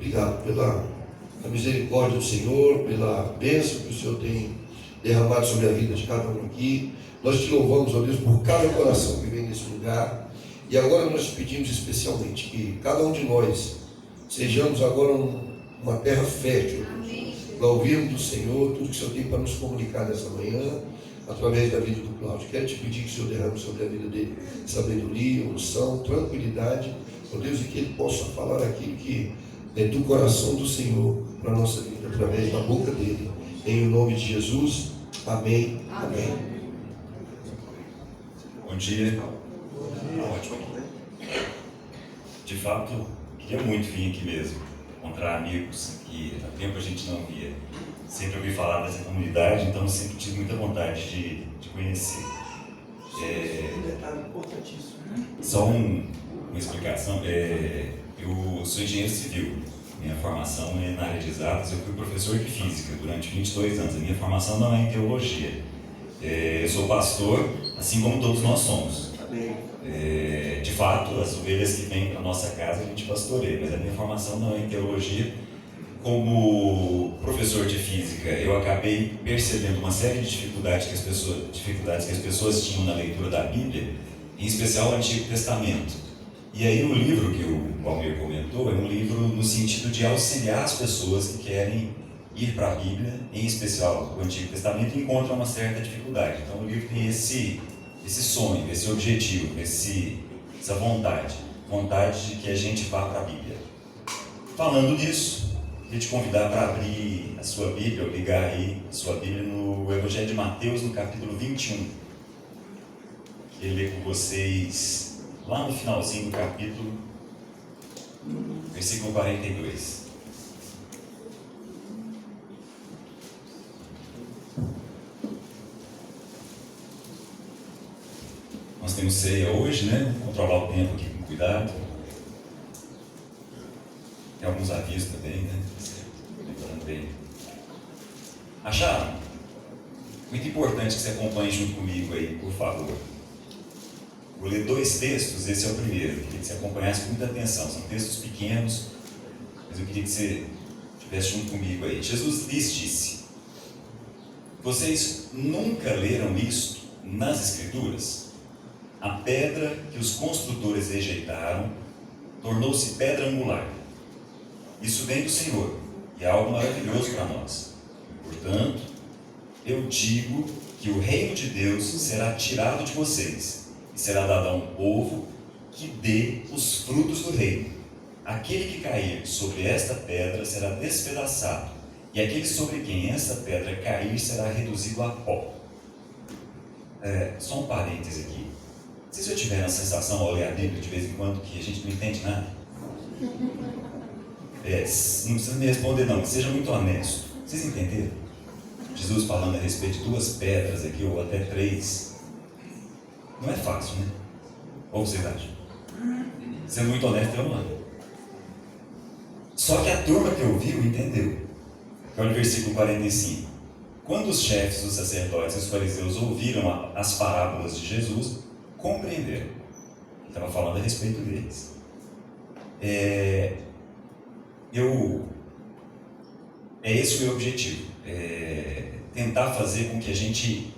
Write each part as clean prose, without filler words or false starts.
Obrigado pela misericórdia do Senhor, pela bênção que o Senhor tem derramado sobre a vida de cada um aqui. Nós te louvamos, ó Deus, por cada coração que vem nesse lugar. E agora nós te pedimos especialmente que cada um de nós sejamos agora uma terra fértil para ouvirmos do Senhor tudo que o Senhor tem para nos comunicar nessa manhã, através da vida do Cláudio. Quero te pedir que o Senhor derrame sobre a vida dele sabedoria, unção, tranquilidade, ó Deus, e que ele possa falar aquilo que é do coração do Senhor para a nossa vida, através da boca dele. Em nome de Jesus, amém. Amém. Bom dia. Ótimo. De fato, queria muito vir aqui mesmo, encontrar amigos que há tempo a gente não via. Sempre ouvi falar dessa comunidade, então sempre tive muita vontade de conhecer. Um detalhe importantíssimo, né? Só uma explicação. Eu sou engenheiro civil. Minha formação é na área de exatas. Eu fui professor de física durante 22 anos. A minha formação não é em teologia. Eu sou pastor, assim como todos nós somos. De fato, as ovelhas que vêm para a nossa casa a gente pastoreia, mas a minha formação não é em teologia. Como professor de física, eu acabei percebendo uma série de dificuldades que as pessoas tinham na leitura da Bíblia, em especial o Antigo Testamento. E aí o livro que o Valmir comentou é um livro no sentido de auxiliar as pessoas que querem ir para a Bíblia, em especial o Antigo Testamento, e encontram uma certa dificuldade. Então o livro tem esse sonho, esse objetivo, essa vontade de que a gente vá para a Bíblia. Falando nisso, queria te convidar para abrir a sua Bíblia, ou ligar aí a sua Bíblia no Evangelho de Mateus, no capítulo 21. Queria ler com vocês lá no finalzinho do capítulo, versículo 42. Nós temos ceia hoje, né? Controlar o tempo aqui com cuidado. Tem alguns avisos também, né? Lembrando bem. Acharam? Muito importante que você acompanhe junto comigo aí, por favor. Vou ler 2 textos, esse é o primeiro. Eu queria que você acompanhasse com muita atenção. São textos pequenos, mas eu queria que você estivesse junto comigo aí. Jesus lhes disse: vocês nunca leram isto nas Escrituras? A pedra que os construtores rejeitaram tornou-se pedra angular. Isso vem do Senhor e é algo maravilhoso para nós. Portanto, eu digo que o reino de Deus será tirado de vocês e será dado a um povo que dê os frutos do reino. Aquele que cair sobre esta pedra será despedaçado, e aquele sobre quem esta pedra cair será reduzido a pó. Só um parêntese aqui. Não sei se eu tiver a sensação ao ler a Bíblia de vez em quando que a gente não entende nada. Não precisa me responder não, mas seja muito honesto. Vocês entenderam? Jesus falando a respeito de 2 pedras aqui, ou até 3. Não é fácil, né? Ou vocês acham? Sendo muito honesto, eu não amo. Só que a turma que ouviu entendeu. Olha o versículo 45. Quando os chefes, os sacerdotes e os fariseus ouviram as parábolas de Jesus, compreenderam. Ele estava falando a respeito deles. É esse o meu objetivo. Tentar fazer com que a gente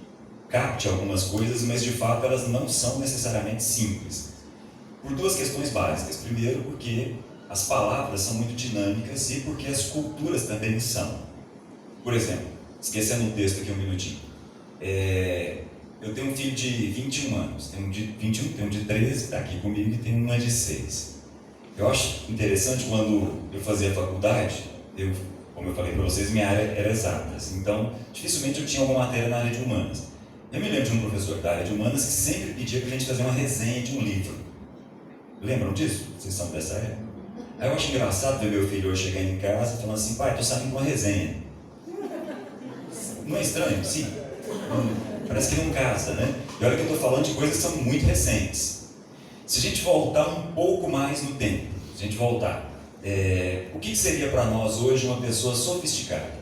capte algumas coisas, mas de fato elas não são necessariamente simples. Por 2 questões básicas. Primeiro, porque as palavras são muito dinâmicas e porque as culturas também são. Por exemplo, esquecendo um texto aqui um minutinho. Eu tenho um filho de 21 anos, tenho um de 21, tenho um de 13, está aqui comigo, e tenho uma de 6. Eu acho interessante, quando eu fazia faculdade, como eu falei para vocês, minha área era exatas, então dificilmente eu tinha alguma matéria na área de humanas. Eu me lembro de um professor da área de humanas que sempre pedia para a gente fazer uma resenha de um livro. Lembram disso? Vocês são dessa época? Aí eu acho engraçado ver meu filho hoje chegando em casa falando assim: pai, estou saindo com uma resenha. Não é estranho? Sim. Parece que não casa, né? E olha que eu estou falando de coisas que são muito recentes. Se a gente voltar um pouco mais no tempo, o que seria para nós hoje uma pessoa sofisticada?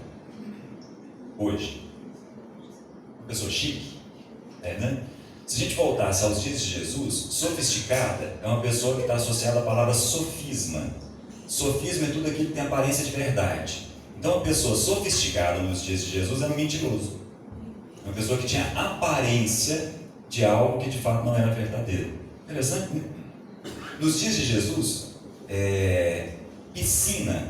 Hoje? Uma pessoa chique? Né? Se a gente voltasse aos dias de Jesus, sofisticada é uma pessoa que está associada à palavra sofisma. Sofisma é tudo aquilo que tem aparência de verdade. Então, uma pessoa sofisticada nos dias de Jesus era um mentiroso. Uma pessoa que tinha aparência de algo que de fato não era verdadeiro. Interessante, né? Nos dias de Jesus, piscina,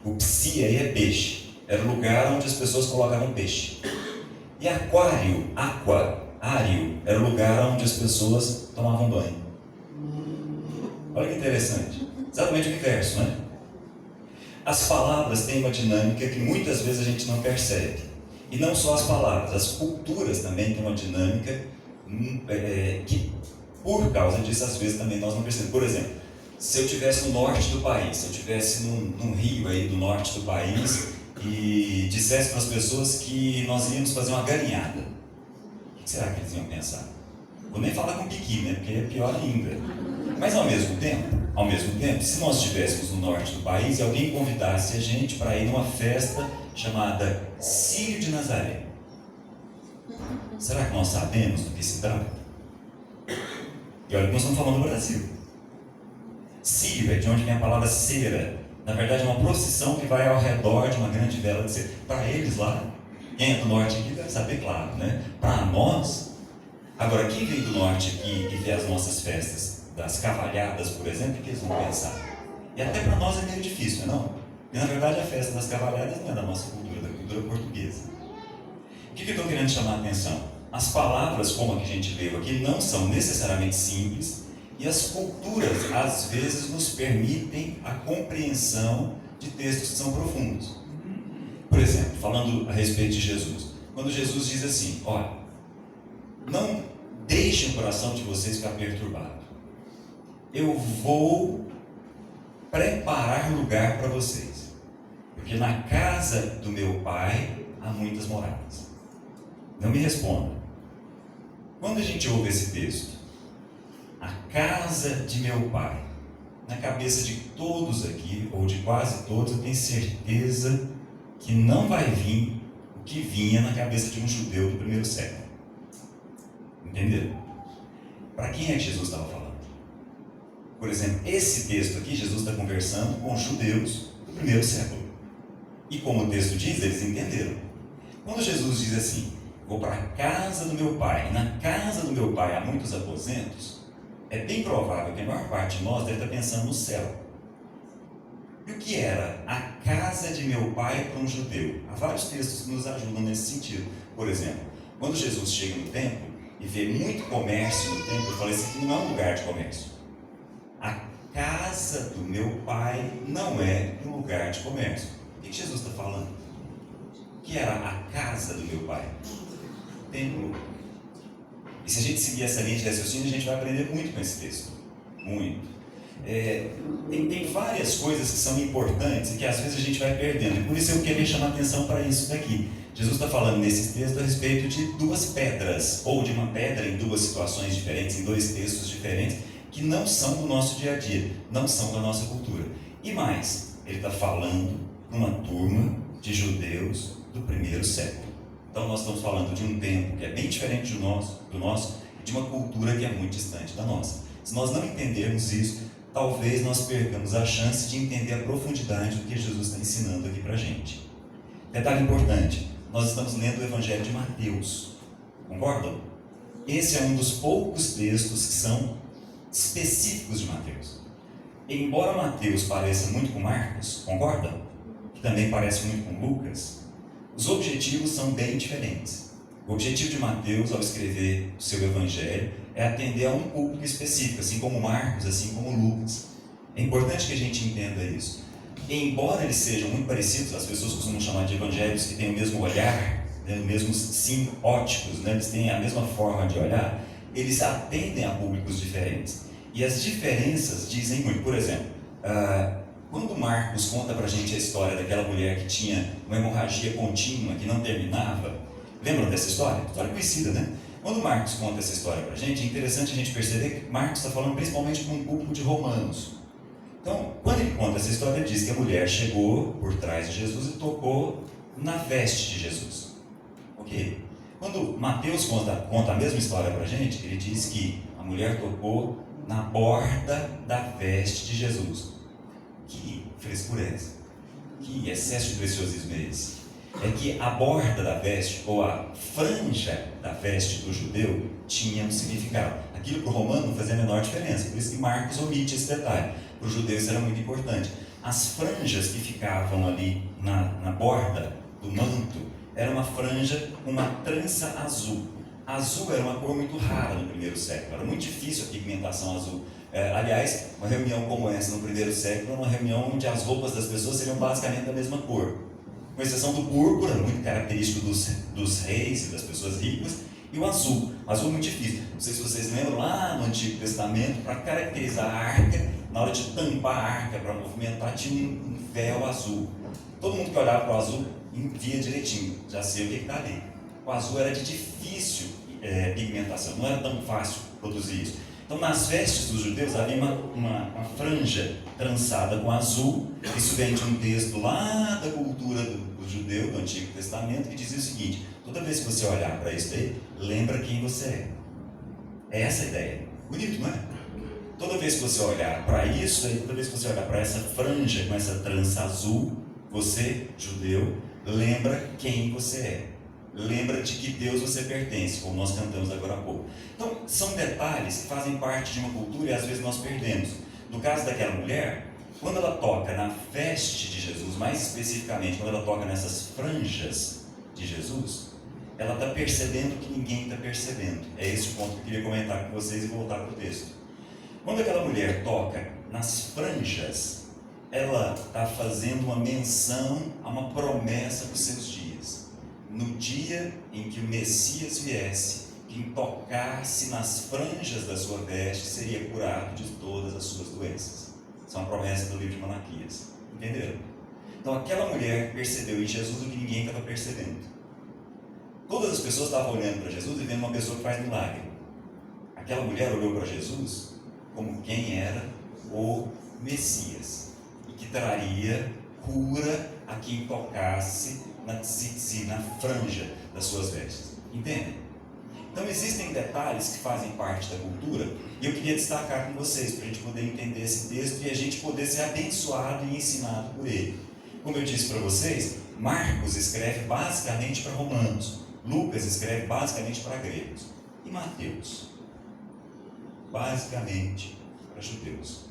o psi aí é peixe, era o lugar onde as pessoas colocavam peixe. E aquário, ário, era o lugar onde as pessoas tomavam banho. Olha que interessante, exatamente o inverso, né? As palavras têm uma dinâmica que muitas vezes a gente não percebe. E não só as palavras, as culturas também têm uma dinâmica que, por causa disso, às vezes também nós não percebemos. Por exemplo, se eu estivesse no norte do país, se eu estivesse num rio aí do norte do país e dissesse para as pessoas que nós íamos fazer uma galinhada, o que será que eles iam pensar? Vou nem falar com piqui, né? Porque é pior ainda. Mas ao mesmo tempo, se nós estivéssemos no norte do país e alguém convidasse a gente para ir numa festa chamada Círio de Nazaré, será que nós sabemos do que se trata? E olha que nós estamos falando do Brasil. Círio é de onde vem a palavra cera. Na verdade é uma procissão que vai ao redor de uma grande vela de cera. Para eles lá, quem é do norte aqui deve saber, claro, né? Para nós, agora quem vem do norte aqui e vê as nossas festas, das cavalhadas, por exemplo, o que eles vão pensar? E até para nós é meio difícil, não é não? E na verdade a festa das cavalhadas não é da nossa cultura, da cultura portuguesa. O que eu estou querendo chamar a atenção? As palavras, como a que a gente leu aqui, não são necessariamente simples, e as culturas, às vezes, nos permitem a compreensão de textos que são profundos. Por exemplo, falando a respeito de Jesus, quando Jesus diz assim, olha, não deixem o coração de vocês ficar perturbado. Eu vou preparar lugar para vocês, porque na casa do meu Pai há muitas moradas. Não me responda. Quando a gente ouve esse texto, a casa de meu Pai, na cabeça de todos aqui, ou de quase todos, eu tenho certeza que não vai vir o que vinha na cabeça de um judeu do primeiro século. Entenderam? Para quem é que Jesus estava falando? Por exemplo, esse texto aqui, Jesus está conversando com judeus do primeiro século. E como o texto diz, eles entenderam. Quando Jesus diz assim, vou para a casa do meu Pai, e na casa do meu Pai há muitos aposentos, é bem provável que a maior parte de nós deve estar pensando no céu. E o que era a casa de meu Pai para um judeu? Há vários textos que nos ajudam nesse sentido. Por exemplo, quando Jesus chega no templo e vê muito comércio no templo, ele fala, esse aqui não é um lugar de comércio. A casa do meu Pai não é um lugar de comércio. O que Jesus está falando? O que era a casa do meu Pai? O templo. E se a gente seguir essa linha de raciocínio, a gente vai aprender muito com esse texto. Muito. Tem várias coisas que são importantes e que às vezes a gente vai perdendo. E por isso eu queria chamar a atenção para isso daqui. Jesus está falando nesse texto a respeito de duas pedras, ou de uma pedra em duas situações diferentes, em dois textos diferentes, que não são do nosso dia a dia, não são da nossa cultura. E mais, ele está falando numa turma de judeus do primeiro século. Então nós estamos falando de um tempo que é bem diferente do nosso, e de uma cultura que é muito distante da nossa. Se nós não entendermos isso, talvez nós percamos a chance de entender a profundidade do que Jesus está ensinando aqui para a gente. Detalhe importante, nós estamos lendo o Evangelho de Mateus, concordam? Esse é um dos poucos textos que são específicos de Mateus. Embora Mateus pareça muito com Marcos, concordam? Que também parece muito com Lucas, os objetivos são bem diferentes. O objetivo de Mateus, ao escrever o seu Evangelho, é atender a um público específico, assim como Marcos, assim como Lucas. É importante que a gente entenda isso. Embora eles sejam muito parecidos, as pessoas costumam chamar de evangelhos que têm o mesmo olhar, né, os mesmos semióticos, né, eles têm a mesma forma de olhar, eles atendem a públicos diferentes. E as diferenças dizem muito. Por exemplo, quando Marcos conta pra gente a história daquela mulher que tinha uma hemorragia contínua, que não terminava, lembram dessa história? História conhecida, né? Quando Marcos conta essa história pra gente, é interessante a gente perceber que Marcos está falando principalmente com um público de romanos. Então, quando ele conta essa história, ele diz que a mulher chegou por trás de Jesus e tocou na veste de Jesus. Ok? Quando Mateus conta a mesma história pra gente, ele diz que a mulher tocou na borda da veste de Jesus. Que frescura é essa? Que excesso de preciosismo é esse? É que a borda da veste, ou a franja da veste do judeu, tinha um significado. Aquilo para o romano não fazia a menor diferença, por isso que Marcos omite esse detalhe. Para o judeu isso era muito importante. As franjas que ficavam ali na borda do manto, era uma franja com uma trança azul. Azul era uma cor muito rara no primeiro século, era muito difícil a pigmentação azul. Aliás, uma reunião como essa no primeiro século era uma reunião onde as roupas das pessoas seriam basicamente da mesma cor, com exceção do púrpura, muito característico dos reis e das pessoas ricas, e o azul. O azul é muito difícil. Não sei se vocês lembram lá no Antigo Testamento, para caracterizar a arca, na hora de tampar a arca para movimentar, tinha um véu azul. Todo mundo que olhava para o azul via direitinho, já sei o que está ali. O azul era de difícil pigmentação, não era tão fácil produzir isso. Então, nas vestes dos judeus havia uma franja trançada com azul. Isso vem de um texto lá da cultura do judeu, do Antigo Testamento, que dizia o seguinte: toda vez que você olhar para isso aí, lembra quem você é. É essa a ideia. Bonito, não é? Toda vez que você olhar para isso aí, toda vez que você olhar para essa franja com essa trança azul, você, judeu, lembra quem você é. Lembra de que Deus você pertence, como nós cantamos agora há pouco. Então, são detalhes que fazem parte de uma cultura e às vezes nós perdemos. No caso daquela mulher, quando ela toca na veste de Jesus, mais especificamente, quando ela toca nessas franjas de Jesus, ela está percebendo que ninguém está percebendo. É esse o ponto que eu queria comentar com vocês e voltar para o texto. Quando aquela mulher toca nas franjas, ela está fazendo uma menção a uma promessa dos seus dias. No dia em que o Messias viesse, quem tocasse nas franjas da sua veste seria curado de todas as suas doenças. Isso é uma promessa do livro de Malaquias. Entenderam? Então aquela mulher percebeu em Jesus o que ninguém estava percebendo. Todas as pessoas estavam olhando para Jesus e vendo uma pessoa que faz milagre. Aquela mulher olhou para Jesus como quem era o Messias e que traria cura a quem tocasse na franja das suas vestes. Entendem? Então existem detalhes que fazem parte da cultura e eu queria destacar com vocês para a gente poder entender esse texto e a gente poder ser abençoado e ensinado por ele. Como eu disse para vocês, Marcos escreve basicamente para romanos, Lucas escreve basicamente para gregos e Mateus basicamente para judeus.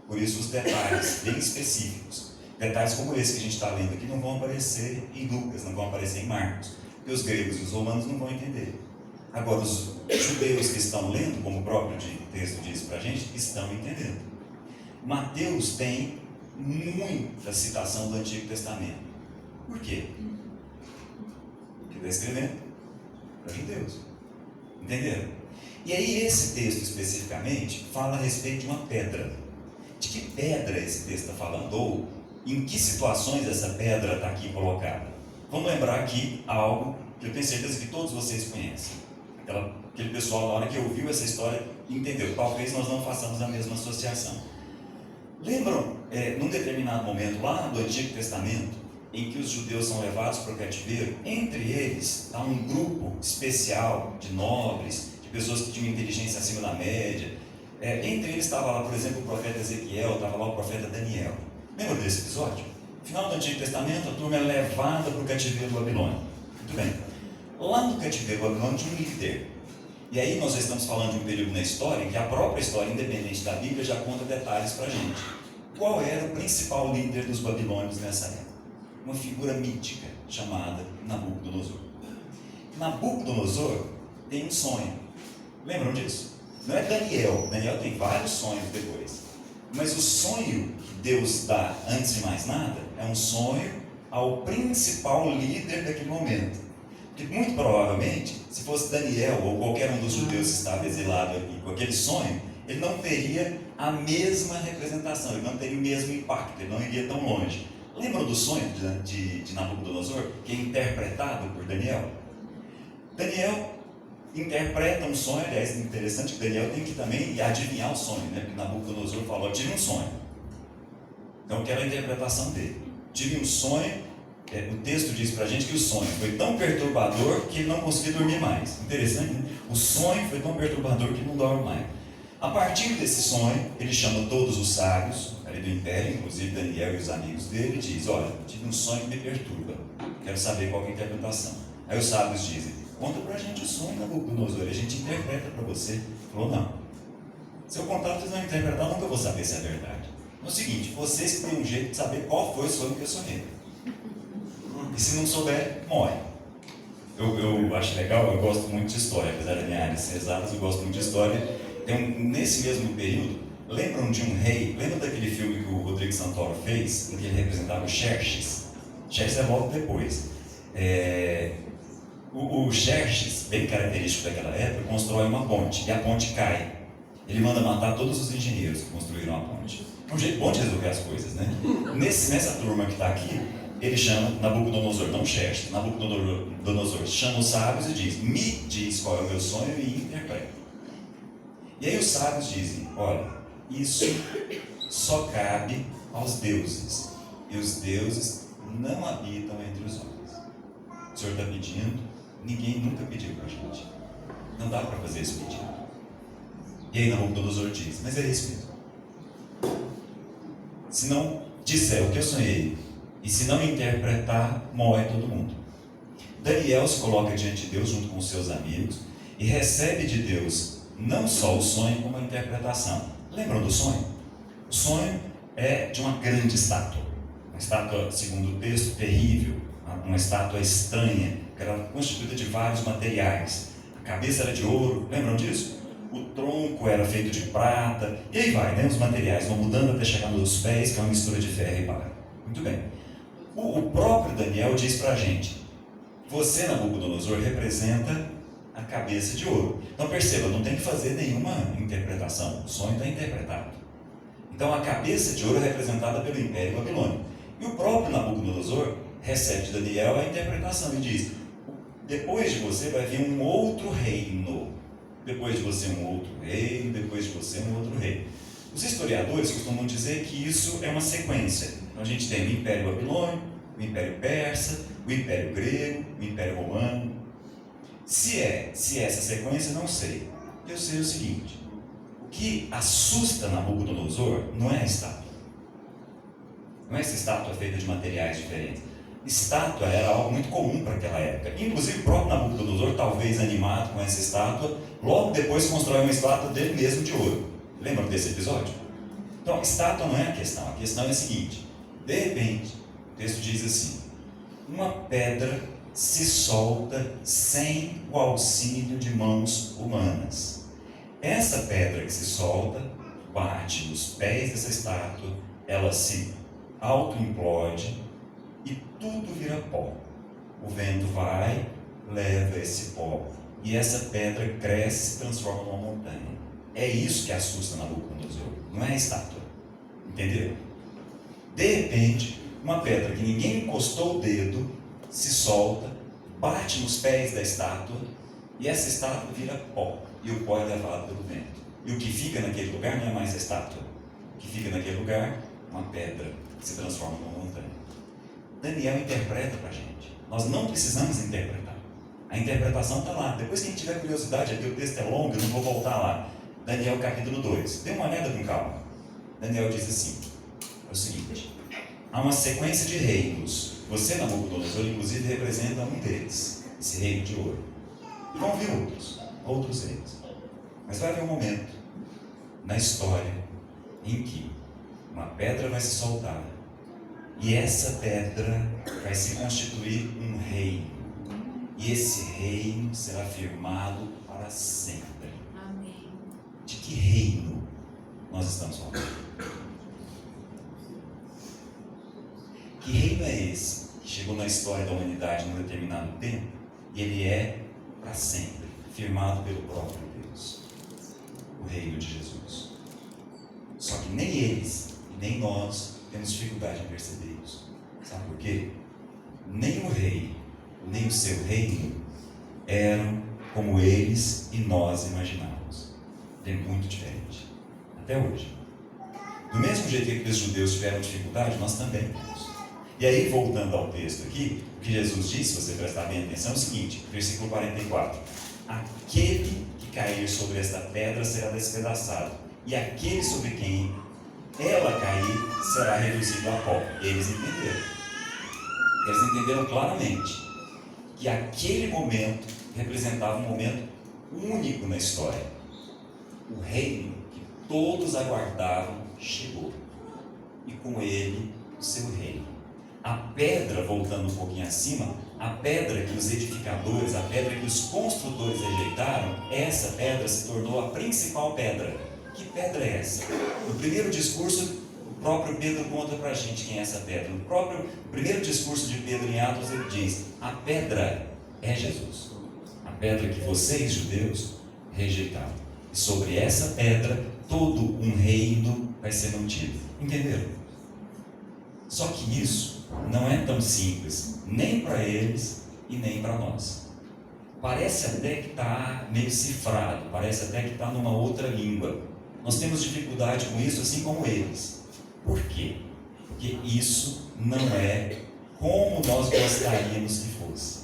Por isso os detalhes bem específicos, detalhes como esse que a gente está lendo aqui, não vão aparecer em Lucas, não vão aparecer em Marcos, porque os gregos e os romanos não vão entender. Agora, os judeus que estão lendo, como o próprio texto diz para a gente, estão entendendo. Mateus tem muita citação do Antigo Testamento. Por quê? Porque está escrevendo para judeus. Entenderam? E aí, esse texto especificamente fala a respeito de uma pedra. De que pedra esse texto está falando? Ou em que situações essa pedra está aqui colocada? Vamos lembrar aqui algo que eu tenho certeza que todos vocês conhecem. Aquele pessoal, na hora que ouviu essa história, entendeu. Talvez nós não façamos a mesma associação. Lembram, num determinado momento lá do Antigo Testamento, em que os judeus são levados para o cativeiro, entre eles está um grupo especial de nobres, de pessoas que tinham inteligência acima da média. Entre eles estava lá, por exemplo, o profeta Ezequiel, estava lá o profeta Daniel. Lembra desse episódio? No final do Antigo Testamento, a turma é levada para o cativeiro babilônico. Muito bem. Lá no cativeiro babilônico tinha um líder. E aí nós já estamos falando de um período na história em que a própria história, independente da Bíblia, já conta detalhes para a gente. Qual era o principal líder dos babilônios nessa época? Uma figura mítica chamada Nabucodonosor. Nabucodonosor tem um sonho. Lembram disso? Não é Daniel. Daniel tem vários sonhos depois. Mas o sonho que Deus dá, antes de mais nada, é um sonho ao principal líder daquele momento. Porque muito provavelmente, se fosse Daniel ou qualquer um dos judeus que estava exilado aqui com aquele sonho, ele não teria a mesma representação, ele não teria o mesmo impacto, ele não iria tão longe. Lembram do sonho de Nabucodonosor, que é interpretado por Daniel? Daniel interpreta um sonho, aliás, interessante que Daniel tem que também adivinhar o sonho, né? Porque Nabucodonosor falou, tive um sonho. Então, eu quero a interpretação dele. Tive um sonho, o texto diz pra gente que o sonho foi tão perturbador que ele não conseguia dormir mais. Interessante, né? O sonho foi tão perturbador que ele não dorme mais. A partir desse sonho, ele chama todos os sábios, ali do império, inclusive Daniel e os amigos dele, diz: olha, tive um sonho que me perturba, quero saber qual é a interpretação. Aí os sábios dizem: conta pra gente o sonho, Nabucodonosor, a gente interpreta para você. Ele falou: não, se eu contar, vocês não interpretar, eu nunca vou saber se é verdade. É o seguinte, vocês que têm um jeito de saber qual foi o sonho que eu sonhei. E se não souber, morre. Eu acho legal, eu gosto muito de história, apesar da minha área ser exatas, eu gosto muito de história. Nesse mesmo período, lembram de um rei? Lembra daquele filme que o Rodrigo Santoro fez, em que ele representava o Xerxes? Xerxes é volta depois. O Xerxes, bem característico daquela época, constrói uma ponte, e a ponte cai. Ele manda matar todos os engenheiros que construíram a ponte. É um jeito bom de resolver as coisas, né? Nessa turma que está aqui, ele chama Nabucodonosor, não Xerxes. Nabucodonosor chama os sábios e diz: me diz qual é o meu sonho e interpreta. E aí os sábios dizem: olha, isso só cabe aos deuses, e os deuses não habitam entre os homens. O Senhor está pedindo, ninguém nunca pediu para a gente. Não dá para fazer esse pedido. E aí Nabucodonosor diz: mas é isso mesmo. Se não disser o que eu sonhei, e se não interpretar, morre todo mundo. Daniel se coloca diante de Deus junto com os seus amigos e recebe de Deus não só o sonho, como a interpretação. Lembram do sonho? O sonho é de uma grande estátua. Uma estátua, segundo o texto, terrível. Uma estátua estranha, que era constituída de vários materiais. A cabeça era de ouro, lembram disso? O tronco era feito de prata, e aí vai, né? Os materiais vão mudando até chegar nos pés, que é uma mistura de ferro e barro. Muito bem. O próprio Daniel diz para a gente: você, Nabucodonosor, representa a cabeça de ouro. Então perceba, não tem que fazer nenhuma interpretação, o sonho está interpretado. Então a cabeça de ouro é representada pelo Império Babilônico. E o próprio Nabucodonosor recebe de Daniel a interpretação e diz: depois de você vai vir um outro reino. Depois de você um outro reino, depois de você um outro reino. Os historiadores costumam dizer que isso é uma sequência. Então a gente tem o Império Babilônico, o Império Persa, o Império Grego, o Império Romano. Se essa sequência, não sei. Eu sei o seguinte: o que assusta Nabucodonosor não é a estátua. Não é essa estátua feita de materiais diferentes. Estátua era algo muito comum para aquela época. Inclusive o próprio Nabucodonosor, talvez animado com essa estátua, logo depois constrói uma estátua dele mesmo de ouro. Lembram desse episódio? Então, estátua não é a questão é a seguinte: de repente, o texto diz assim: uma pedra se solta sem o auxílio de mãos humanas. Essa pedra que se solta bate nos pés dessa estátua, ela se auto-implode e tudo vira pó. O vento vai, leva esse pó, e essa pedra cresce e se transforma numa montanha. É isso que assusta Nabucodonosor, não é a estátua. Entendeu? De repente, uma pedra que ninguém encostou o dedo se solta, bate nos pés da estátua, e essa estátua vira pó, e o pó é levado pelo vento. E o que fica naquele lugar não é mais a estátua. O que fica naquele lugar é uma pedra que se transforma numa montanha. Daniel interpreta para a gente. Nós não precisamos interpretar. A interpretação está lá. Depois, quem tiver curiosidade, aqui o texto é longo, eu não vou voltar lá. Daniel capítulo 2. Dê uma olhada com calma. Daniel diz assim: é o seguinte: há uma sequência de reinos. Você, Nabucodonosor, inclusive representa um deles, esse reino de ouro. E vão vir outros reinos. Mas vai haver um momento na história em que uma pedra vai se soltar, e essa pedra vai se constituir um reino. E esse reino será firmado para sempre. Amém. De que reino nós estamos falando? Que reino é esse que chegou na história da humanidade num determinado tempo e ele é para sempre, firmado pelo próprio Deus? O reino de Jesus. Só que nem eles, nem nós temos dificuldade em perceber isso. Sabe por quê? Nem o rei, nem o seu reino eram como eles e nós imaginávamos. É muito diferente. Até hoje. Do mesmo jeito que os judeus tiveram dificuldade, nós também temos. E aí, voltando ao texto aqui, o que Jesus disse, se você prestar bem atenção, é o seguinte, versículo 44. Aquele que cair sobre esta pedra será despedaçado, e aquele sobre quem ela cair, será reduzido a pó. Eles entenderam. Eles entenderam claramente que aquele momento representava um momento único na história. O reino que todos aguardavam chegou. E com ele, o seu reino. A pedra, voltando um pouquinho acima, a pedra que os edificadores, a pedra que os construtores rejeitaram, essa pedra se tornou a principal pedra. Que pedra é essa? No primeiro discurso, o próprio Pedro conta para a gente quem é essa pedra. No primeiro discurso de Pedro em Atos, ele diz: a pedra é Jesus. A pedra que vocês, judeus, rejeitaram. E sobre essa pedra, todo um reino vai ser mantido. Entenderam? Só que isso não é tão simples, nem para eles e nem para nós. Parece até que está meio cifrado, parece até que está numa outra língua. Nós temos dificuldade com isso, assim como eles. Por quê? Porque isso não é como nós gostaríamos que fosse.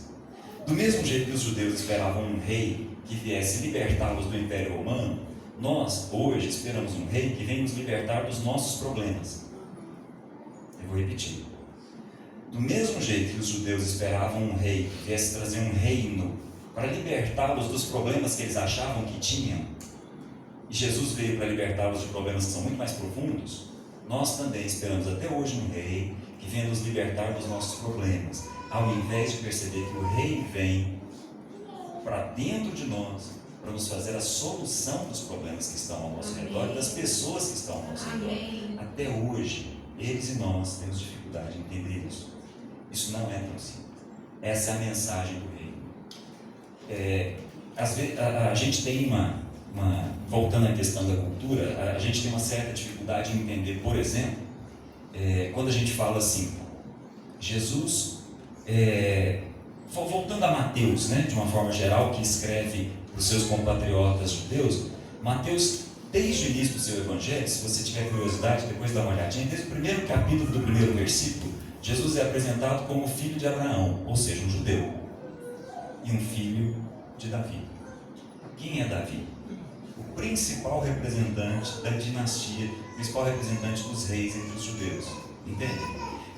Do mesmo jeito que os judeus esperavam um rei que viesse libertá-los do Império Romano, nós hoje esperamos um rei que venha nos libertar dos nossos problemas. Eu vou repetir. Do mesmo jeito que os judeus esperavam um rei que viesse trazer um reino para libertá-los dos problemas que eles achavam que tinham, e Jesus veio para libertá-los de problemas que são muito mais profundos, nós também esperamos até hoje um rei que venha nos libertar dos nossos problemas, ao invés de perceber que o rei vem para dentro de nós, para nos fazer a solução dos problemas que estão ao nosso redor e das pessoas que estão ao nosso redor. Até hoje, eles e nós temos dificuldade em entender isso. Isso não é tão simples. Essa é a mensagem do reino. Às vezes, a gente tem voltando à questão da cultura, a gente tem uma certa dificuldade em entender, por exemplo, quando a gente fala assim, Jesus, voltando a Mateus, né, de uma forma geral, que escreve para os seus compatriotas judeus, Mateus, desde o início do seu evangelho, se você tiver curiosidade, depois dá uma olhadinha, desde o primeiro capítulo do primeiro versículo, Jesus é apresentado como filho de Abraão, ou seja, um judeu, e um filho de Davi. Quem é Davi? O principal representante da dinastia, o principal representante dos reis entre os judeus. Entende?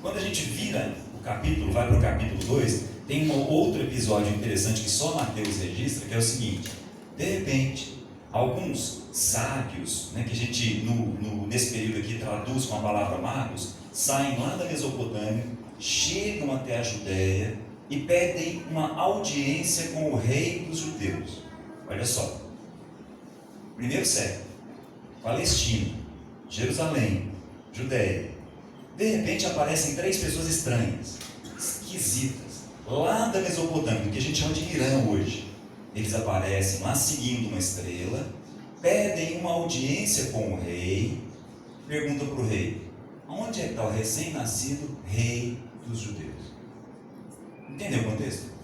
Quando a gente vira o capítulo, vai para o capítulo 2, tem um outro episódio interessante que só Mateus registra, que é o seguinte: de repente, alguns sábios, né, que a gente nesse período aqui traduz com a palavra magos, saem lá da Mesopotâmia, chegam até a Judéia e pedem uma audiência com o rei dos judeus. Olha só, primeiro século, Palestina, Jerusalém, Judéia. De repente aparecem 3 pessoas estranhas, esquisitas, lá da Mesopotâmia, que a gente chama de Irã hoje. Eles aparecem lá seguindo uma estrela, pedem uma audiência com o rei, perguntam para o rei: onde é que está o recém-nascido rei dos judeus? Entendeu o contexto?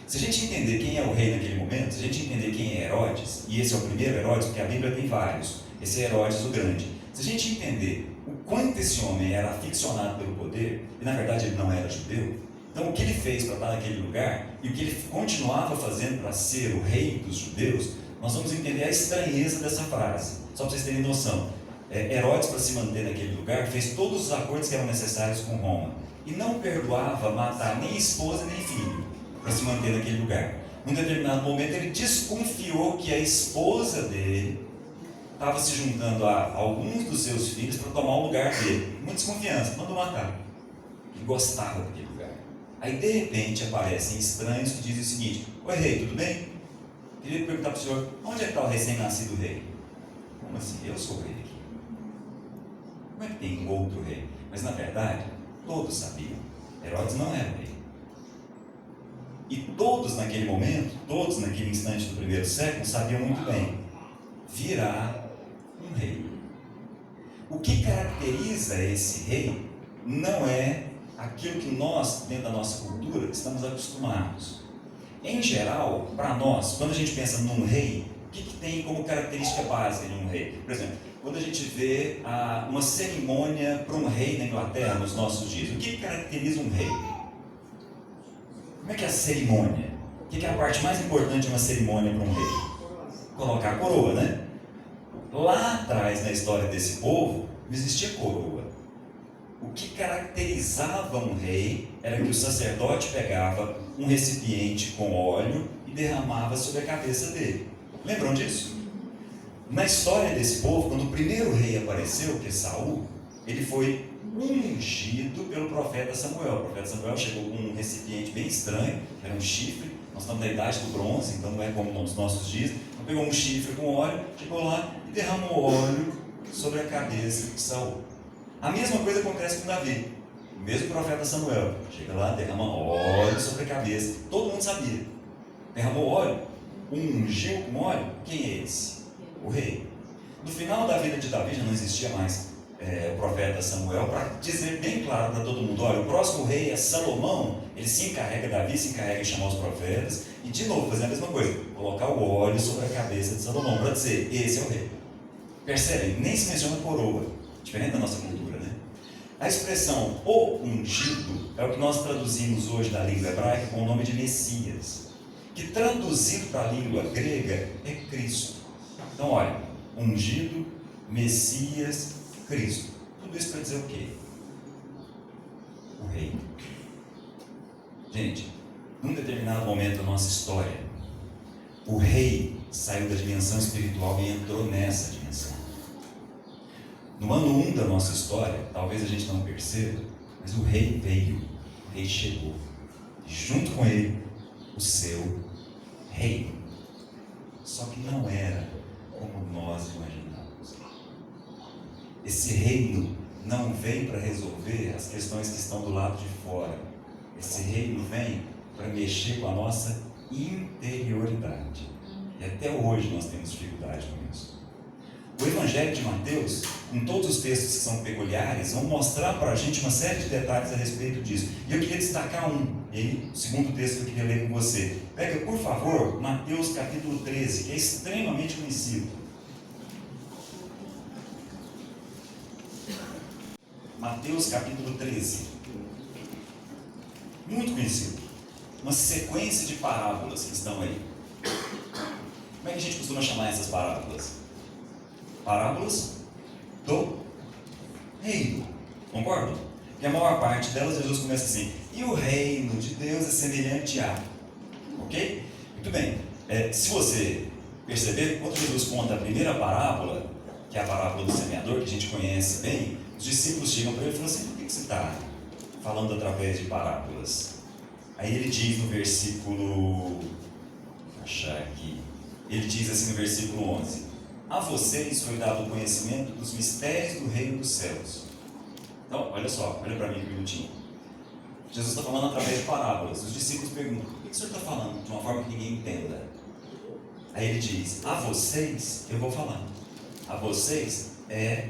Se a gente entender quem é o rei naquele momento, se a gente entender quem é Herodes, e esse é o primeiro Herodes, porque a Bíblia tem vários, esse é Herodes o Grande. Se a gente entender o quanto esse homem era aficionado pelo poder, e na verdade ele não era judeu, então o que ele fez para estar naquele lugar, e o que ele continuava fazendo para ser o rei dos judeus, nós vamos entender a estranheza dessa frase, só para vocês terem noção. Herodes, para se manter naquele lugar, fez todos os acordos que eram necessários com Roma, e não perdoava matar nem esposa nem filho, para se manter naquele lugar. Num determinado momento ele desconfiou que a esposa dele estava se juntando a alguns dos seus filhos para tomar o lugar dele. Muita desconfiança, mandou matar. Ele gostava daquele lugar. Aí de repente aparecem estranhos que dizem o seguinte: oi rei, tudo bem? Queria perguntar para o senhor, onde é que está o recém-nascido rei? Como assim? Eu sou o rei aqui. Como é que tem um outro rei? Mas na verdade, todos sabiam. Herodes não era o rei. E todos naquele momento, todos naquele instante do primeiro século, sabiam muito bem: virá um rei. O que caracteriza esse rei não é aquilo que nós, dentro da nossa cultura, estamos acostumados. Em geral, para nós, quando a gente pensa num rei, o que tem como característica básica de um rei? Por exemplo, quando a gente vê uma cerimônia para um rei na Inglaterra nos nossos dias, o que caracteriza um rei? Como é que é a cerimônia? O que é a parte mais importante de uma cerimônia para um rei? Colocar a coroa, né? Lá atrás, na história desse povo, não existia coroa. O que caracterizava um rei era que o sacerdote pegava um recipiente com óleo e derramava sobre a cabeça dele. Lembram disso? Na história desse povo, quando o primeiro rei apareceu, que é Saul, ele foi ungido pelo profeta Samuel. O profeta Samuel chegou com um recipiente bem estranho, que era um chifre. Nós estamos na idade do bronze, então não é como nos nossos dias. Então pegou um chifre com óleo, chegou lá e derramou óleo sobre a cabeça de Saul. A mesma coisa acontece com Davi. O mesmo profeta Samuel chega lá, derrama óleo sobre a cabeça. Todo mundo sabia. Derramou óleo, ungiu com óleo. Quem é esse? O rei. No final da vida de Davi já não existia mais o profeta Samuel para dizer bem claro para todo mundo: olha, o próximo rei é Salomão. Ele se encarrega, Davi se encarrega de chamar os profetas e de novo fazer a mesma coisa, colocar o óleo sobre a cabeça de Salomão para dizer: esse é o rei. Percebem? Nem se menciona coroa, diferente da nossa cultura, né? A expressão o ungido é o que nós traduzimos hoje da língua hebraica com o nome de Messias, que traduzido para a língua grega é Cristo. Então olha, ungido, Messias, Cristo. Tudo isso para dizer o quê? O rei. Gente, num determinado momento da nossa história, o rei saiu da dimensão espiritual e entrou nessa dimensão. No ano 1 da nossa história, talvez a gente não perceba, mas o rei veio, o rei chegou, e junto com ele, o seu reino. Só que não era como nós imaginávamos. Esse reino não vem para resolver as questões que estão do lado de fora. Esse reino vem para mexer com a nossa interioridade. E até hoje nós temos dificuldade com isso. O Evangelho de Mateus, com todos os textos que são peculiares, vão mostrar para a gente uma série de detalhes a respeito disso. E eu queria destacar um. E aí, o segundo texto que eu queria ler com você. Pega, por favor, Mateus capítulo 13, que é extremamente conhecido. Mateus capítulo 13. Muito conhecido. Uma sequência de parábolas que estão aí. Como é que a gente costuma chamar essas parábolas? Parábolas do reino. Concordam? E a maior parte delas, Jesus começa assim: e o reino de Deus é semelhante a. Ok? Muito bem. Se você perceber, quando Jesus conta a primeira parábola, que é a parábola do semeador, que a gente conhece bem, os discípulos chegam para ele e falam assim: por que você está falando através de parábolas? Aí ele diz no versículo, vou achar aqui, ele diz assim no versículo 11: a vocês foi dado o conhecimento dos mistérios do reino dos céus. Então, olha só, olha para mim um minutinho. Jesus está falando através de parábolas. Os discípulos perguntam: por que o senhor está falando de uma forma que ninguém entenda? Aí ele diz: a vocês eu vou falar. A vocês é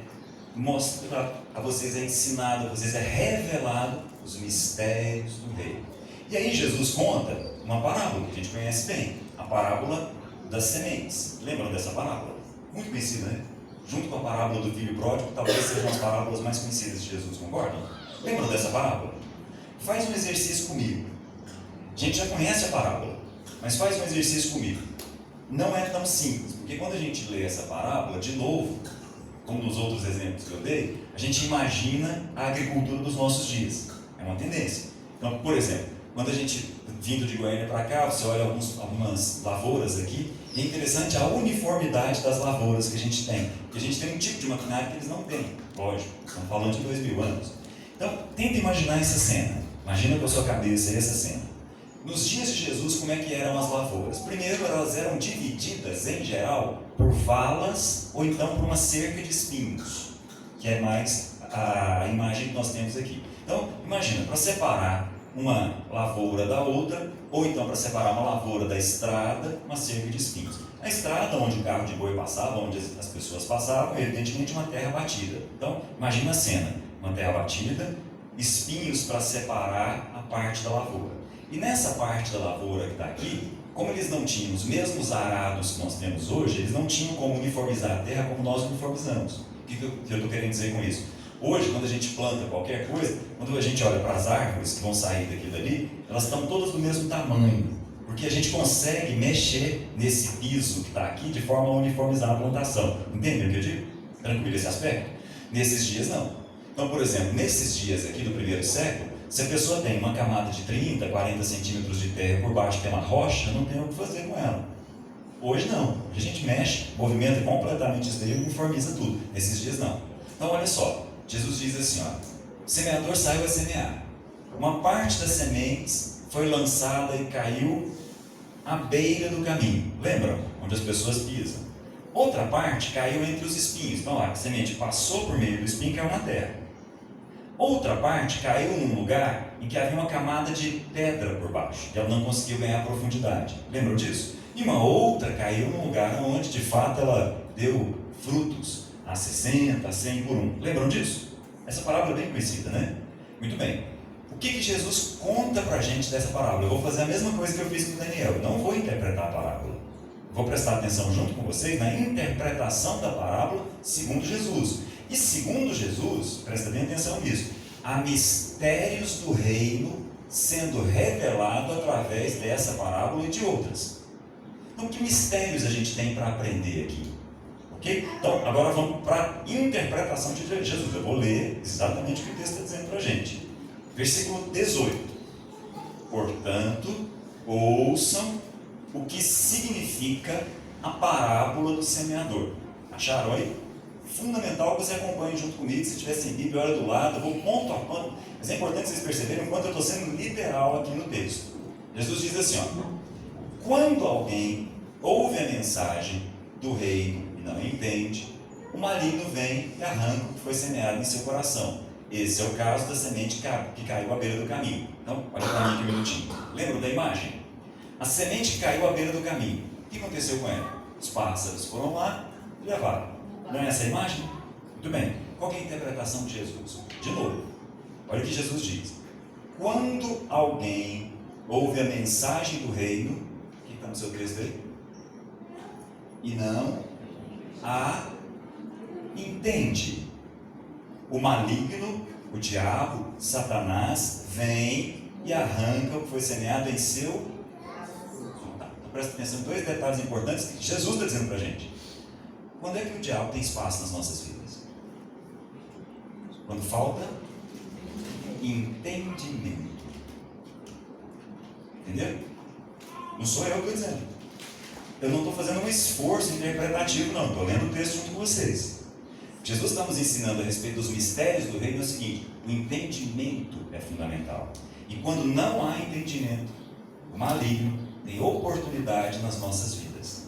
mostrado, a vocês é ensinado, a vocês é revelado os mistérios do reino. E aí Jesus conta uma parábola que a gente conhece bem, a parábola das sementes. Lembram dessa parábola? Muito conhecida, né? Junto com a parábola do filho pródigo, talvez sejam as parábolas mais conhecidas de Jesus, concordam? Lembram dessa parábola? Faz um exercício comigo. A gente já conhece a parábola, mas faz um exercício comigo. Não é tão simples, porque quando a gente lê essa parábola, de novo, como nos outros exemplos que eu dei, a gente imagina a agricultura dos nossos dias. É uma tendência. Então, por exemplo, quando a gente, vindo de Goiânia para cá, você olha algumas lavouras aqui, e é interessante a uniformidade das lavouras que a gente tem. Porque a gente tem um tipo de maquinário que eles não têm. Lógico, estamos falando de 2000 anos. Então, tenta imaginar essa cena. Imagina com a sua cabeça essa cena. Nos dias de Jesus, como é que eram as lavouras? Primeiro, elas eram divididas, em geral, por valas ou então por uma cerca de espinhos, que é mais a imagem que nós temos aqui. Então, imagina, para separar uma lavoura da outra, ou então para separar uma lavoura da estrada, uma cerca de espinhos. A estrada, onde o carro de boi passava, onde as pessoas passavam, evidentemente uma terra batida. Então, imagina a cena, uma terra batida, espinhos para separar a parte da lavoura. E nessa parte da lavoura que está aqui, como eles não tinham os mesmos arados que nós temos hoje, eles não tinham como uniformizar a terra como nós uniformizamos. O que eu estou querendo dizer com isso? Hoje, quando a gente planta qualquer coisa, quando a gente olha para as árvores que vão sair daqui e dali, elas estão todas do mesmo tamanho, porque a gente consegue mexer nesse piso que está aqui de forma a uniformizar a plantação. Entendem o que eu digo? Tranquilo esse aspecto? Nesses dias não. Então, por exemplo, nesses dias aqui do primeiro século, se a pessoa tem uma camada de 30, 40 centímetros de terra por baixo, tem uma rocha, não tem o que fazer com ela. Hoje não. Hoje a gente mexe, movimenta completamente isso daí e uniformiza tudo. Nesses dias não. Então, olha só. Jesus diz assim, ó, o semeador saiu a semear. Uma parte das sementes foi lançada e caiu à beira do caminho. Lembram? Onde as pessoas pisam. Outra parte caiu entre os espinhos. Então, a semente passou por meio do espinho e caiu na terra. Outra parte caiu num lugar em que havia uma camada de pedra por baixo. E ela não conseguiu ganhar profundidade. Lembram disso? E uma outra caiu num lugar onde, de fato, ela deu frutos a 60, a 100 por um. Lembram disso? Essa parábola é bem conhecida, né? Muito bem. O que Jesus conta para a gente dessa parábola? Eu vou fazer a mesma coisa que eu fiz com Daniel. Não vou interpretar a parábola. Vou prestar atenção junto com vocês na interpretação da parábola segundo Jesus. E segundo Jesus, presta bem atenção nisso, há mistérios do reino sendo revelado através dessa parábola e de outras. Então, que mistérios a gente tem para aprender aqui? Ok? Então, agora vamos para a interpretação de Jesus. Eu vou ler exatamente o que o texto está dizendo para a gente. Versículo 18. Portanto, ouçam o que significa a parábola do semeador. Acharam aí? Fundamental que você acompanhe junto comigo. Se tiver sem Bíblia, olha do lado, eu vou ponto a ponto. Mas é importante vocês perceberem o quanto eu estou sendo literal aqui no texto. Jesus diz assim, ó, quando alguém ouve a mensagem do reino e não entende, o maligno vem e arranca o que foi semeado em seu coração. Esse é o caso da semente que caiu à beira do caminho. Então, olha para mim aqui um minutinho. Lembram da imagem? A semente caiu à beira do caminho. O que aconteceu com ela? Os pássaros foram lá e levaram. Não é essa a imagem? Muito bem. Qual é a interpretação de Jesus? De novo, olha o que Jesus diz. Quando alguém ouve a mensagem do reino, o que está no seu texto aí? E não a entende. O maligno, o diabo, Satanás, vem e arranca o que foi semeado em seu. Então presta atenção em dois detalhes importantes que Jesus está dizendo para a gente. Quando é que o diabo tem espaço nas nossas vidas? Quando falta entendimento. Entendeu? Não sou eu que estou dizendo. Eu não estou fazendo um esforço interpretativo, não. Estou lendo o texto junto com vocês. Jesus está nos ensinando a respeito dos mistérios do reino é o seguinte: o entendimento é fundamental. E quando não há entendimento, o maligno tem oportunidade nas nossas vidas.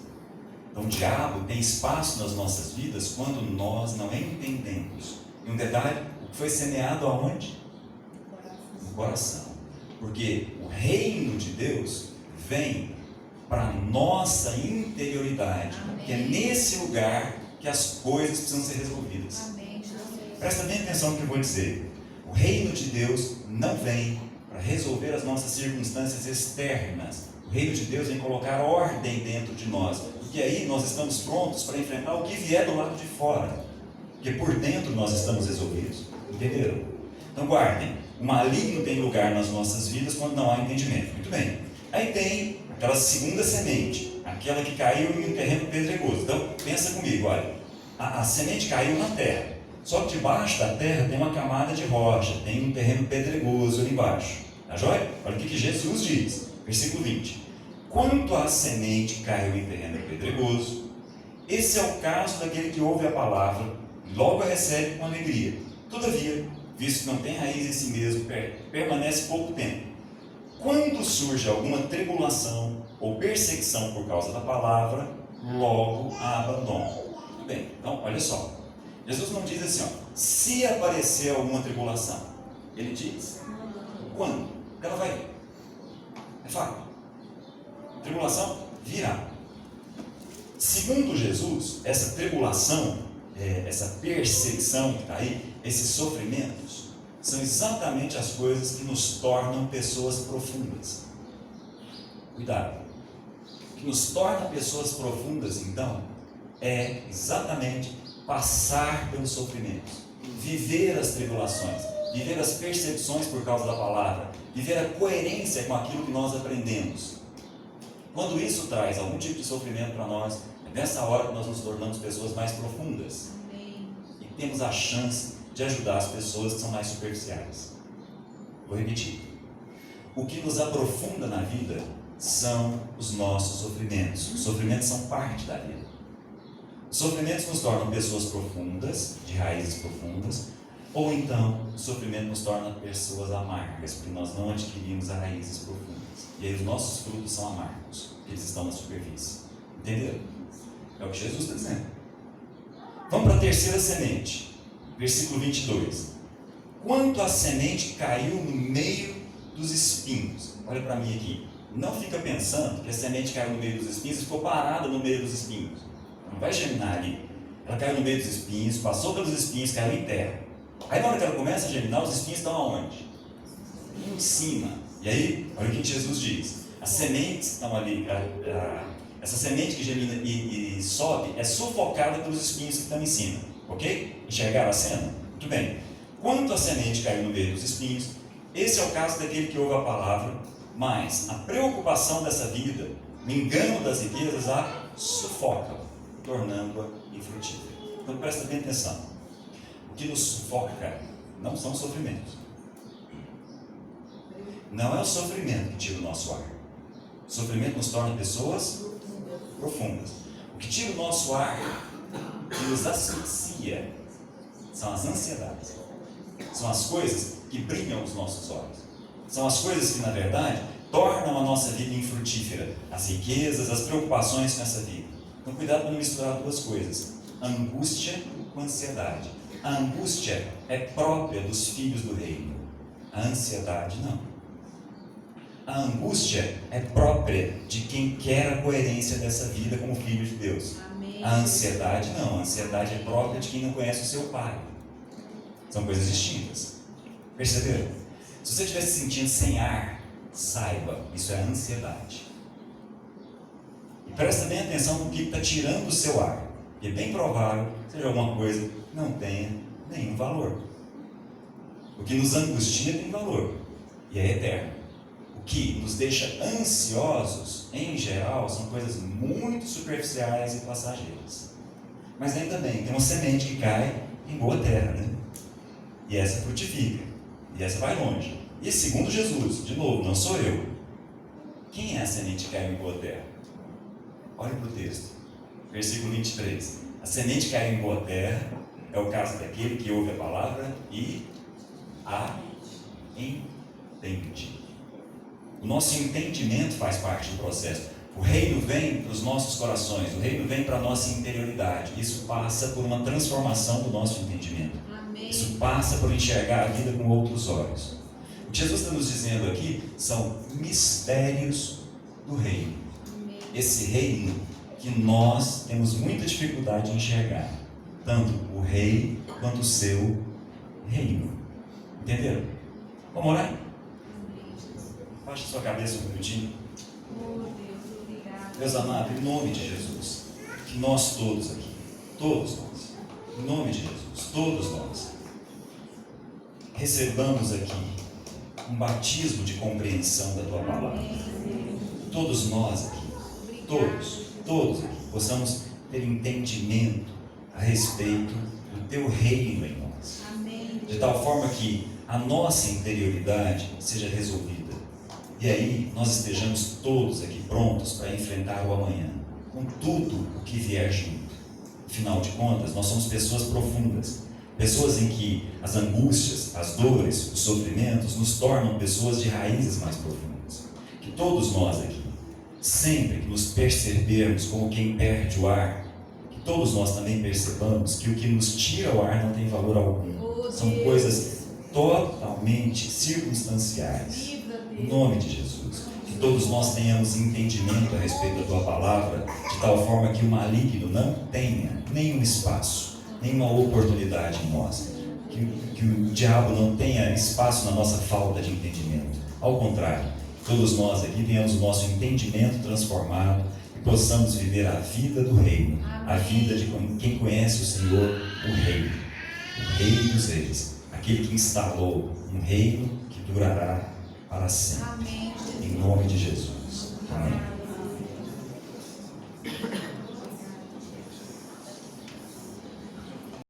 Então o diabo tem espaço nas nossas vidas quando nós não entendemos. E um detalhe, o que foi semeado aonde? No coração. Porque o reino de Deus vem para a nossa interioridade. Amém. Que é nesse lugar que as coisas precisam ser resolvidas. Amém. Presta bem atenção no que eu vou dizer. O reino de Deus não vem para resolver as nossas circunstâncias externas. O reino de Deus vem colocar ordem dentro de nós. Porque aí nós estamos prontos para enfrentar o que vier do lado de fora. Porque por dentro nós estamos resolvidos. Entenderam? Então guardem. O maligno tem lugar nas nossas vidas quando não há entendimento. Muito bem. Aí tem aquela segunda semente. Aquela que caiu em um terreno pedregoso. Então pensa comigo, olha. A semente caiu na terra. Só que debaixo da terra tem uma camada de rocha. Tem um terreno pedregoso ali embaixo. Tá joia? Olha o que Jesus diz. Versículo 20. Quanto à semente que caiu em terreno pedregoso, esse é o caso daquele que ouve a palavra e logo a recebe com alegria. Todavia, visto que não tem raiz em si mesmo, permanece pouco tempo. Quando surge alguma tribulação ou perseguição por causa da palavra, logo a abandona. Muito bem, então olha só. Jesus não diz assim, ó, se aparecer alguma tribulação. Ele diz, quando? Ela vai vir. É fato. Tribulação virá. Segundo Jesus, essa tribulação, essa perseguição que está aí, esses sofrimentos, são exatamente as coisas que nos tornam pessoas profundas. Cuidado. O que nos torna pessoas profundas, então, é exatamente passar pelos sofrimentos, viver as tribulações, viver as perseguições por causa da palavra, viver a coerência com aquilo que nós aprendemos. Quando isso traz algum tipo de sofrimento para nós, é nessa hora que nós nos tornamos pessoas mais profundas. E temos a chance de ajudar as pessoas que são mais superficiais. Vou repetir. O que nos aprofunda na vida são os nossos sofrimentos. Os sofrimentos são parte da vida. Os sofrimentos nos tornam pessoas profundas, de raízes profundas, ou então o sofrimento nos torna pessoas amargas, porque nós não adquirimos raízes profundas. E aí os nossos frutos são amargos, porque eles estão na superfície. Entenderam? É o que Jesus está dizendo. Vamos para a terceira semente, versículo 22. Quanto a semente caiu no meio dos espinhos. Olha para mim aqui. Não fica pensando que a semente caiu no meio dos espinhos e ficou parada no meio dos espinhos. Não vai germinar ali. Ela caiu no meio dos espinhos, passou pelos espinhos, caiu em terra. Aí na hora que ela começa a germinar, os espinhos estão aonde? Em cima. E aí, olha o que Jesus diz. As sementes estão ali, essa semente que germina e sobe é sufocada pelos espinhos que estão em cima. Ok? Enxergaram a cena? Muito bem. Quanto a semente caiu no meio dos espinhos, esse é o caso daquele que ouve a palavra, mas a preocupação dessa vida, o engano das riquezas, a sufoca, tornando-a infrutífera. Então presta bem atenção. O que nos sufoca não são sofrimentos. Não é o sofrimento que tira o nosso ar. O sofrimento nos torna pessoas profundas. O que tira o nosso ar, que nos asfixia, são as ansiedades. São as coisas que brilham os nossos olhos. São as coisas que, na verdade, tornam a nossa vida infrutífera. As riquezas, as preocupações com essa vida. Então, cuidado para não misturar duas coisas. Angústia com ansiedade. A angústia é própria dos filhos do reino. A ansiedade, não. A angústia é própria de quem quer a coerência dessa vida como filho de Deus. Amém. A ansiedade, não. A ansiedade é própria de quem não conhece o seu Pai. São coisas distintas. Perceberam? Se você estiver se sentindo sem ar, saiba, isso é ansiedade. E presta bem atenção no que está tirando o seu ar. E é bem provável que seja alguma coisa que não tenha nenhum valor. O que nos angustia tem valor e é eterno. O que nos deixa ansiosos, em geral, são coisas muito superficiais e passageiras. Mas ainda bem, tem uma semente que cai em boa terra, né? E essa frutifica. E essa vai longe. E segundo Jesus, de novo, não sou eu. Quem é a semente que caiu em boa terra? Olha para o texto. Versículo 23. A semente que caiu em boa terra é o caso daquele que ouve a palavra e a entende. O nosso entendimento faz parte do processo. O reino vem para os nossos corações. O reino vem para a nossa interioridade. Isso passa por uma transformação do nosso entendimento. Isso passa por enxergar a vida com outros olhos. O que Jesus está nos dizendo aqui são mistérios do reino. Esse reino que nós temos muita dificuldade em enxergar. Tanto o rei quanto o seu reino. Entenderam? Vamos orar? Baixe sua cabeça um minutinho. Deus amado, em nome de Jesus, que nós todos aqui, todos nós, em nome de Jesus, todos nós, recebamos aqui um batismo de compreensão da Tua palavra. Todos nós aqui, todos aqui, possamos ter entendimento a respeito do Teu reino em nós. De tal forma que a nossa interioridade seja resolvida. E aí nós estejamos todos aqui prontos para enfrentar o amanhã, com tudo o que vier junto. Afinal de contas, nós somos pessoas profundas. Pessoas em que as angústias, as dores, os sofrimentos nos tornam pessoas de raízes mais profundas. Que todos nós aqui, sempre que nos percebermos como quem perde o ar, que todos nós também percebamos que o que nos tira o ar não tem valor algum. São coisas totalmente circunstanciais. Em nome de Jesus. Que todos nós tenhamos entendimento a respeito da Tua palavra, de tal forma que o maligno não tenha nenhum espaço, nenhuma oportunidade em nós, que o diabo não tenha espaço na nossa falta de entendimento. Ao contrário, todos nós aqui tenhamos o nosso entendimento transformado e possamos viver a vida do reino, a vida de quem conhece o Senhor, o Rei dos Reis, aquele que instalou um reino que durará para sempre. Em nome de Jesus. Amém.